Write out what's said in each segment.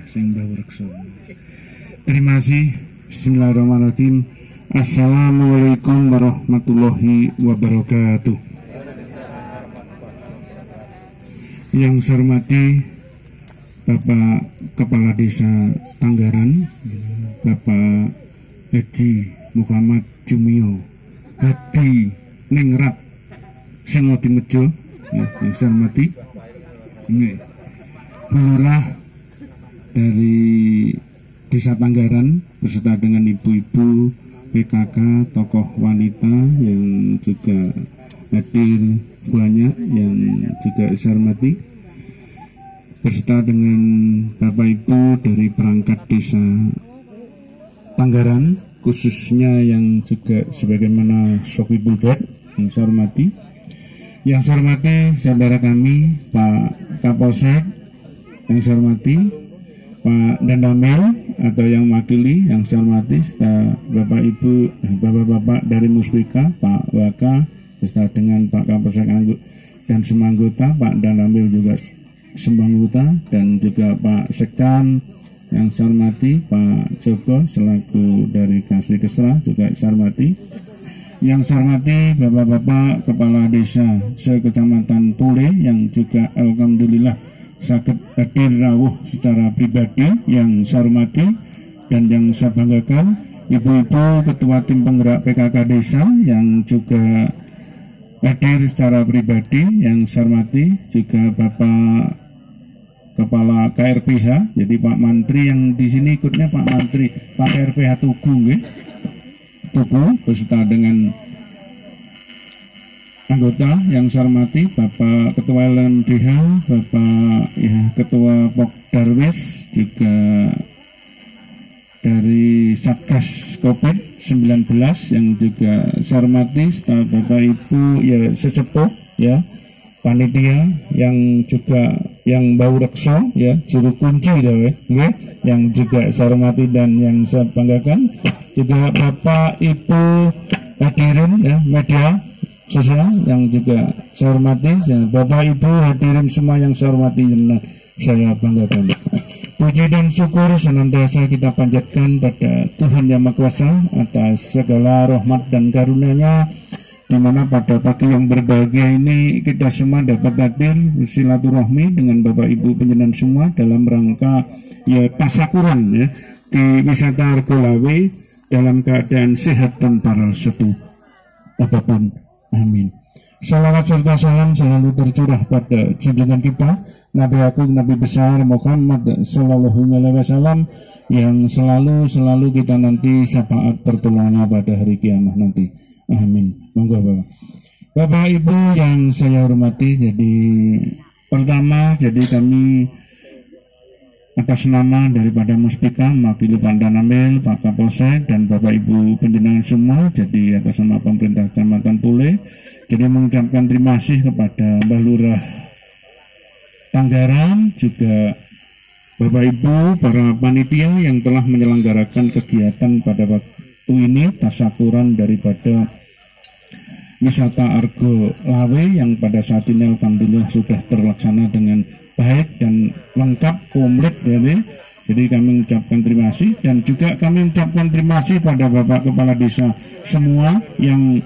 sing bawreksa. Terima kasih. Bismillahirrahmanirrahim. Assalamualaikum warahmatullahi wabarakatuh. Yang saya hormati Bapak Kepala Desa Tanggaran, Bapak Haji Muhammad Jumio Hadi Ningrat Singoti Mejo, yang saya hormati Bulurah dari Desa Tanggaran beserta dengan ibu-ibu PKK, tokoh wanita yang juga hadir banyak, yang juga saya hormati, beserta dengan Bapak Ibu dari perangkat Desa Tanggaran, khususnya yang juga sebagaimana Sohibul Bed, yang saya hormati. Yang saya hormati saudara kami Pak Kapolsek, yang saya hormati Pak Dandamel atau yang wakili, yang saya hormati serta Bapak Ibu, Bapak-bapak dari Muspika, Pak Waka, beserta dengan Pak Kapolsek dan semua anggota, Pak Dandamel juga semua anggota, dan juga Pak Sektan, yang saya hormati Pak Joko selaku dari Kasih Kesra juga saya hormati. Yang saya hormati Bapak-bapak Kepala Desa se-Kecamatan Pule yang juga alhamdulillah sakit hadir rawuh secara pribadi, yang saya hormati dan yang saya banggakan Ibu-ibu Ketua Tim Penggerak PKK Desa yang juga hadir secara pribadi, yang saya hormati juga Bapak Kepala KRPH, jadi Pak Mantri yang di sini ikutnya Pak Mantri Pak KRPH Tugu, Tugu beserta dengan anggota yang saya hormati Bapak Ketua LMDH, Bapak Ketua Pok Darwis, juga dari Satgas COVID-19 yang juga saya hormati, serta Bapak Ibu sesepuh panitia yang juga yang bau rekso juru kunci yang juga saya hormati dan yang saya banggakan, juga Bapak Ibu hadirin media sosial yang juga saya hormati, dan Bapak Ibu hadirin semua yang saya hormati dan saya banggakan. Puji dan syukur senantiasa kita panjatkan pada Tuhan Yang Maha Kuasa atas segala rahmat dan karunia-Nya, di mana pada pagi yang berbahagia ini kita semua dapat hadir bersilaturahmi dengan Bapak Ibu penjenengan semua dalam rangka tasakuran di wisata Argolawe dalam keadaan sehat tanpa satu apapun. Amin. Salawat serta salam selalu tercurah pada junjungan kita Nabi Agung Nabi besar Muhammad Sallallahu Alaihi Wasallam yang selalu kita nanti syafaat pertolongannya pada hari kiamat nanti. Amin. Monggo Bapak Ibu yang saya hormati, jadi pertama kami atas nama daripada Muspika mewakili Pak Danamel, Pak Kapolsek dan Bapak Ibu penjenengan semua, jadi atas nama pemerintah Kecamatan Pule, jadi mengucapkan terima kasih kepada Mbah Lurah Tanggaran, juga Bapak Ibu para panitia yang telah menyelenggarakan kegiatan pada waktu ini tasakuran daripada wisata Argolawe yang pada saat ini alhamdulillah sudah terlaksana dengan baik dan lengkap komplit. Jadi kami mengucapkan terima kasih, dan juga kami mengucapkan terima kasih pada Bapak Kepala Desa semua yang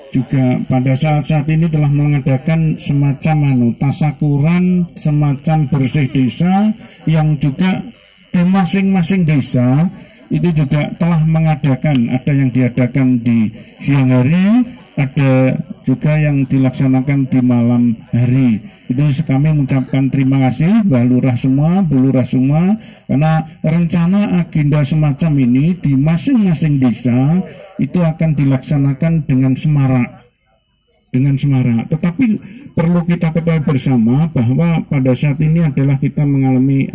juga pada saat ini telah mengadakan semacam tasakuran, semacam bersih desa, yang juga di masing-masing desa itu juga telah mengadakan, ada yang diadakan di siang hari, ada juga yang dilaksanakan di malam hari. Itu kami mengucapkan terima kasih Mbah Lurah semua, Bu Lurah semua, karena rencana agenda semacam ini di masing-masing desa itu akan dilaksanakan dengan semarak. Tetapi perlu kita ketahui bersama bahwa pada saat ini adalah kita mengalami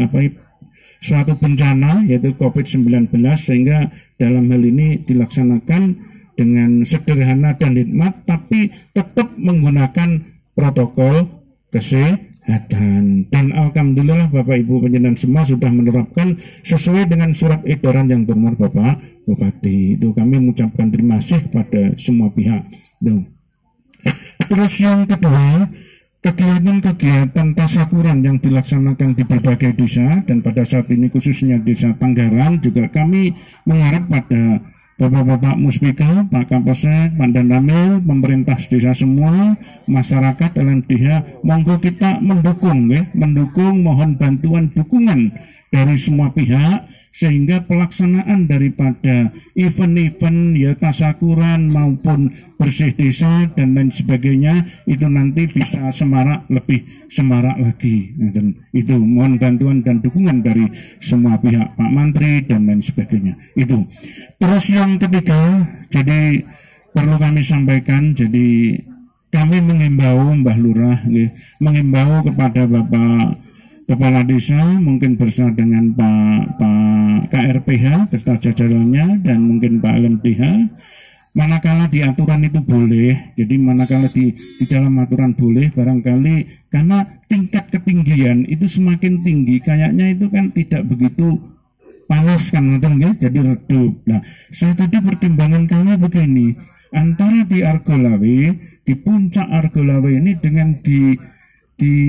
suatu bencana yaitu COVID-19, sehingga dalam hal ini dilaksanakan dengan sederhana dan hikmat, tapi tetap menggunakan protokol kesehatan. Dan alhamdulillah Bapak Ibu penjenengan semua sudah menerapkan sesuai dengan surat edaran yang terhormat Bapak Bupati. Itu kami mengucapkan terima kasih pada semua pihak. Terus yang kedua, kegiatan-kegiatan tasyakuran yang dilaksanakan di berbagai desa, dan pada saat ini khususnya desa Tanggaran juga kami mengharap pada Bapak-Bapak Muspika, Pak Kapolsek, Pak Danramil, pemerintah desa semua, masyarakat LMDH, monggo kita mendukung, mendukung, mohon bantuan dukungan dari semua pihak sehingga pelaksanaan daripada event-event ya tasyakuran maupun bersih desa dan lain sebagainya itu nanti bisa semarak, lebih semarak lagi. Dan itu mohon bantuan dan dukungan dari semua pihak, Pak Menteri dan lain sebagainya. Itu. Terus yang ketiga, jadi perlu kami sampaikan, jadi kami mengimbau Mbah Lurah, mengimbau kepada Bapak Kepala Desa, mungkin bersama dengan Pak KRPH beserta jajarannya dan mungkin Pak LMDH, manakala di aturan itu boleh, jadi manakala di dalam aturan boleh barangkali karena tingkat ketinggian itu semakin tinggi, kayaknya itu kan tidak begitu panas kan, jadi redup. Nah, saya tadi pertimbangan kami begini, antara di Argolawe, di puncak Argolawe ini dengan di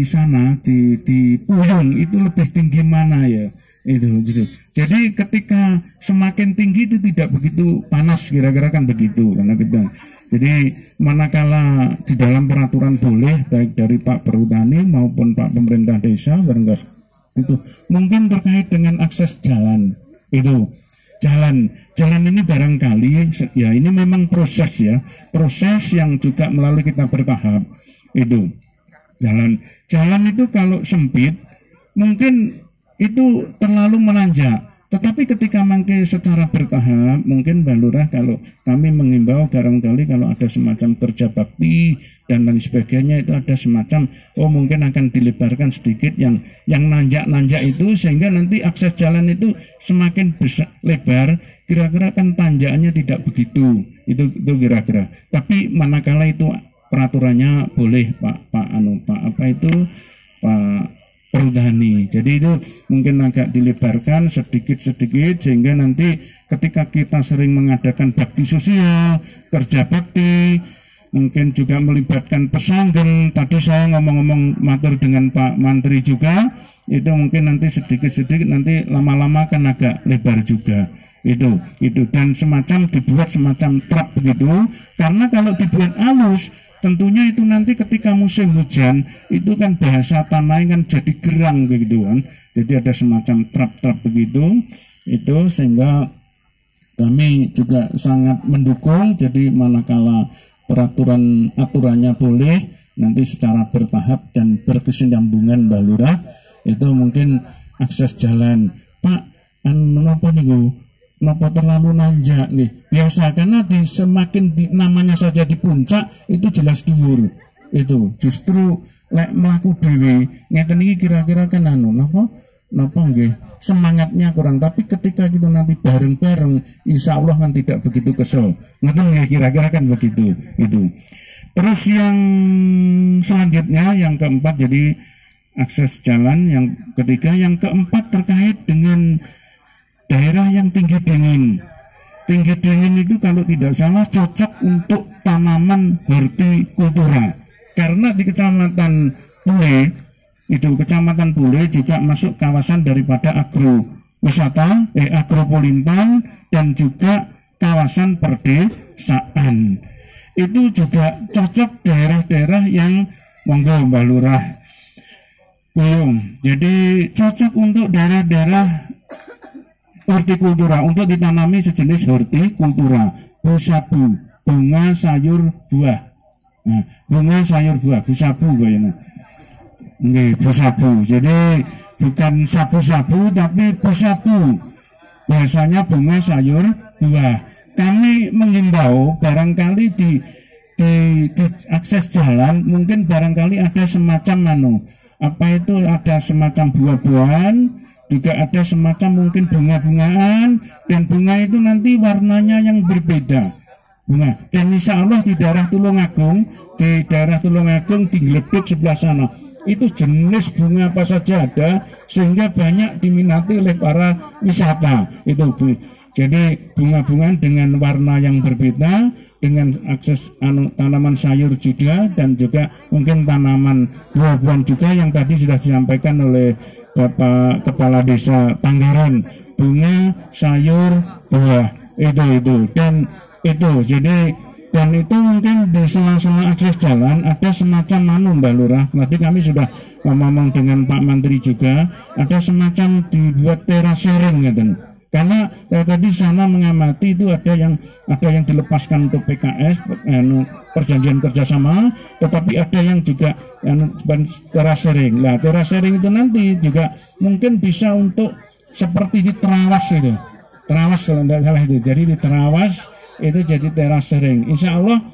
sana di Puyung itu lebih tinggi mana ya itu gitu. Jadi ketika semakin tinggi itu tidak begitu panas, kira-kira kan begitu karena kita. Jadi manakala di dalam peraturan boleh baik dari Pak Perhutani maupun Pak Pemerintah Desa barangkali itu mungkin terkait dengan akses jalan itu. Jalan ini barangkali ya ini memang proses ya, proses yang juga melalui kita bertahap itu. Jalan itu kalau sempit mungkin itu terlalu menanjak, tetapi ketika mangke secara bertahap mungkin Mbak Lurah kalau kami mengimbau barangkali kalau ada semacam kerja bakti dan lain sebagainya itu ada semacam mungkin akan dilebarkan sedikit yang nanjak itu sehingga nanti akses jalan itu semakin besar, lebar, kira-kira kan tanjakannya tidak begitu itu kira-kira, tapi manakala itu peraturannya boleh Pak Perhutani. Jadi itu mungkin agak dilebarkan sedikit sehingga nanti ketika kita sering mengadakan bakti sosial, kerja bakti, mungkin juga melibatkan pesanggen. Tadi saya ngomong-ngomong matur dengan Pak Menteri juga, itu mungkin nanti sedikit nanti lama-lama kan agak lebar juga. Itu dan dibuat semacam trap begitu, karena kalau dibuat halus tentunya itu nanti ketika musim hujan itu kan bahasa tanahnya kan jadi gerang begitu kan, jadi ada semacam trap begitu itu sehingga kami juga sangat mendukung. Jadi manakala aturannya boleh nanti secara bertahap dan berkesinambungan Mbak Lurah itu mungkin akses jalan Pak apa nih kenapa terlalu nanjak nih? Biasa karena semakin namanya saja di puncak itu jelas dhuwur. Itu justru lek mlaku dhewe ngeten iki kira-kira kan napa nggih semangatnya kurang, tapi ketika kita nanti bareng-bareng insya Allah kan tidak begitu kesel. Ngeten ya kira-kira kan begitu itu. Terus yang selanjutnya yang keempat jadi akses jalan, yang ketiga, yang keempat terkait dengan daerah yang tinggi dingin. Tinggi dingin itu kalau tidak salah cocok untuk tanaman hortikultura. Karena di Kecamatan Pule juga masuk kawasan daripada agrowisata, agropolintan dan juga kawasan perdesaan. Itu juga cocok daerah-daerah yang monggo Mbak Lurah. Jadi cocok untuk daerah-daerah hortikultura, untuk ditanami sejenis hortikultura, busabu, bunga sayur buah. Nah, bunga sayur buah, busabu kayaknya. Nggih, busabu. Jadi bukan sabu-sabu tapi busabu. Biasanya bunga sayur buah. Kami mengimbau barangkali di akses jalan mungkin barangkali ada semacam ada semacam buah-buahan, juga ada semacam mungkin bunga-bungaan, dan bunga itu nanti warnanya yang berbeda bunga. Dan insya Allah di daerah Tulungagung di Gledek sebelah sana itu jenis bunga apa saja ada, sehingga banyak diminati oleh para wisata. Itu Jadi bunga-bunga dengan warna yang berbeda, dengan akses tanaman sayur juga, dan juga mungkin tanaman buah-buahan juga yang tadi sudah disampaikan oleh Bapak Kepala Desa Tanggaran. Bunga, sayur, buah, itu dan itu. Jadi dan itu mungkin di sela-sela akses jalan ada semacam Mbak Lurah. Tadi kami sudah ngomong dengan Pak Menteri juga, ada semacam dibuat teras sharing gitu. Karena tadi sana mengamati itu ada yang dilepaskan untuk PKS perjanjian kerjasama, tetapi ada yang juga teras sharing. Nah, teras sharing itu nanti juga mungkin bisa untuk seperti di Terawas itu, Terawas kalau tidak salah itu. Jadi di Terawas itu jadi teras sharing. Insya Allah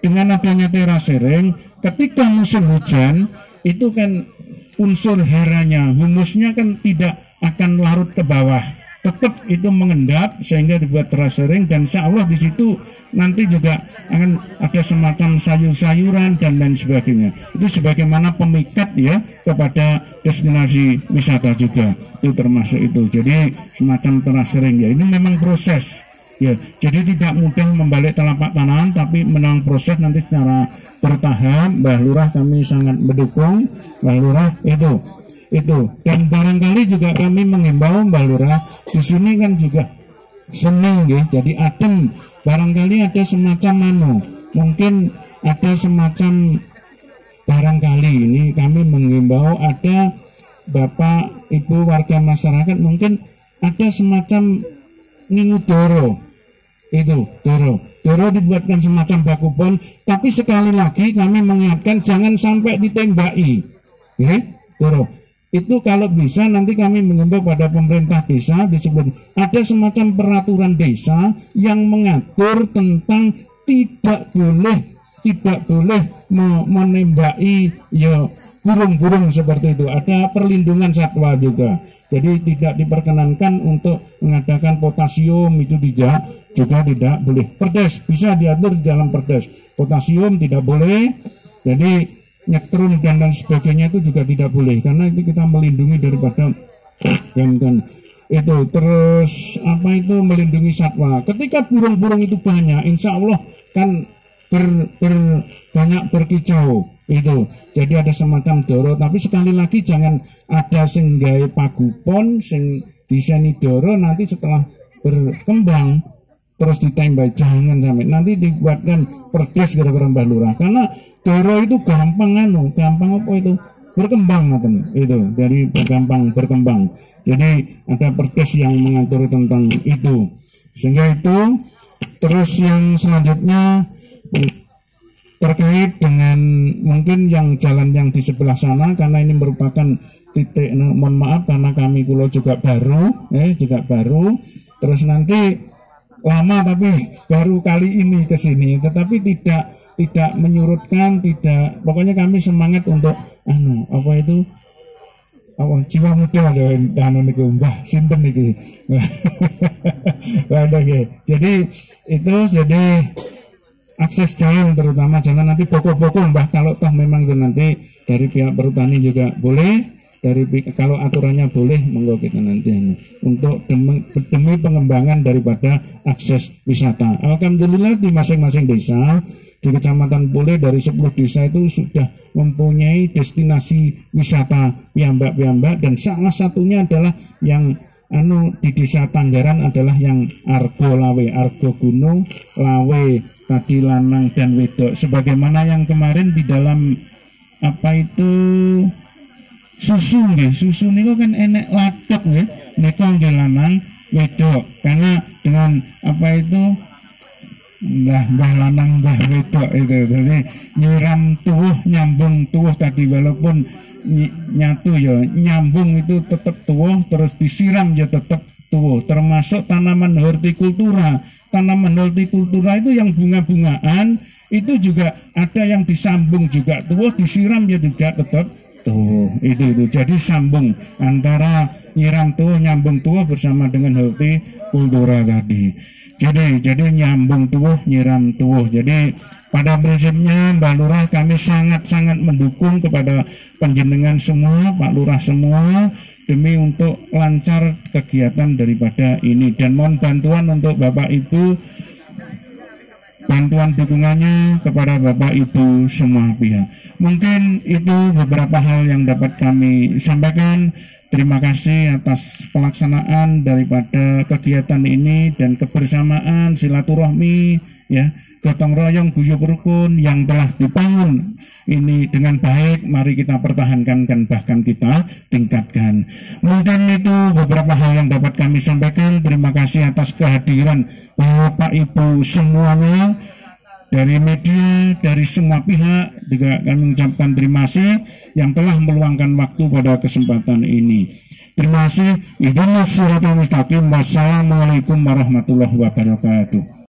dengan adanya teras sharing, ketika musim hujan itu kan unsur heranya, humusnya kan tidak akan larut ke bawah, tetap itu mengendap sehingga dibuat teras sharing. Dan insya Allah di situ nanti juga akan ada semacam sayur-sayuran dan lain sebagainya. Itu sebagaimana pemikat ya kepada destinasi wisata juga, itu termasuk itu. Jadi semacam teras sharing ya, ini memang proses. Ya, jadi tidak mudah membalik telapak tangan, tapi menang proses nanti secara bertahap. Mbah Lurah kami sangat mendukung, Mbah Lurah itu. Dan barangkali juga kami mengimbau Mbah Lurah di sini kan juga seni, ya. Jadi adem. Barangkali ada semacam mungkin ada semacam barangkali ini kami mengimbau ada Bapak Ibu warga masyarakat mungkin ada semacam ningu doro. Itu doro dibuatkan semacam bakupon, tapi sekali lagi kami mengingatkan jangan sampai ditembaki ya, doro itu kalau bisa nanti kami mengimbau pada pemerintah desa disebut ada semacam peraturan desa yang mengatur tentang tidak boleh menembaki ya burung-burung seperti itu. Ada perlindungan satwa juga. Jadi tidak diperkenankan untuk mengadakan potasium, itu juga tidak boleh. Perdes bisa diatur di dalam perdes. Potasium tidak boleh. Jadi nyetrum dan lain sebagainya itu juga tidak boleh, karena itu kita melindungi daripada yang kan itu. Terus apa itu melindungi satwa. Ketika burung-burung itu banyak, insya Allah kan banyak berkicau itu. Jadi ada semacam doro, tapi sekali lagi jangan ada sing gawe pagupon sing diseni doro nanti setelah berkembang terus ditembak, jangan sampai nanti dibuatkan perdes gara-gara Mbah Lurah, karena doro itu gampang apa itu berkembang itu dari berkembang. Jadi ada perdes yang mengatur tentang itu, sehingga itu. Terus yang selanjutnya terkait dengan mungkin yang jalan yang di sebelah sana, karena ini merupakan titik, mohon maaf karena kami kulo juga baru, terus nanti lama tapi baru kali ini ke sini, tetapi tidak menyurutkan, tidak, pokoknya kami semangat untuk apa itu jiwa muda niku Mbah sinten niki. Jadi itu akses jalan, terutama jangan nanti bokok-bokok Mbah, kalau toh memang itu nanti dari pihak perhutani juga boleh, kalau aturannya boleh monggo kita nanti untuk demi pengembangan daripada akses wisata. Alhamdulillah di masing-masing desa di Kecamatan Pule dari 10 desa itu sudah mempunyai destinasi wisata piyambak-piyambak, dan salah satunya adalah yang di Desa Tanggaran adalah yang Argo Gunung Lawe tadi lanang dan wedok, sebagaimana yang kemarin di dalam apa itu susu niku kan enek latok nggih, niku nggih lanang wedok, karena dengan apa itu mbah lanang mbah wedok itu, jadi nyiram tuwuh nyambung tuwuh tadi, walaupun nyatu ya nyambung itu tetap tuwuh, terus disiram ya tetap tuwuh. Termasuk tanaman hortikultura itu yang bunga-bungaan itu juga ada yang disambung juga tuwuh, disiram ya juga tetap Itu jadi sambung antara nyiram tuh, nyambung tuh bersama dengan hortikultura tadi. Jadi nyambung tuh, nyiram tuh. Jadi pada prinsipnya Mbak Lurah kami sangat-sangat mendukung kepada panjenengan semua, Pak Lurah semua, demi untuk lancar kegiatan daripada ini, dan mohon bantuan untuk Bapak Ibu, bantuan dukungannya kepada Bapak Ibu semua pihak. Mungkin itu beberapa hal yang dapat kami sampaikan. Terima kasih atas pelaksanaan daripada kegiatan ini dan kebersamaan silaturahmi, ya, gotong royong guyub rukun yang telah dibangun ini dengan baik. Mari kita pertahankan dan bahkan kita tingkatkan. Mungkin itu beberapa hal yang dapat kami sampaikan. Terima kasih atas kehadiran Bapak Ibu semuanya, dari media, dari semua pihak. Juga kami mengucapkan terima kasih yang telah meluangkan waktu pada kesempatan ini. Terima kasih. Ihdinas siratal mustaqim. Wassalamualaikum warahmatullahi wabarakatuh.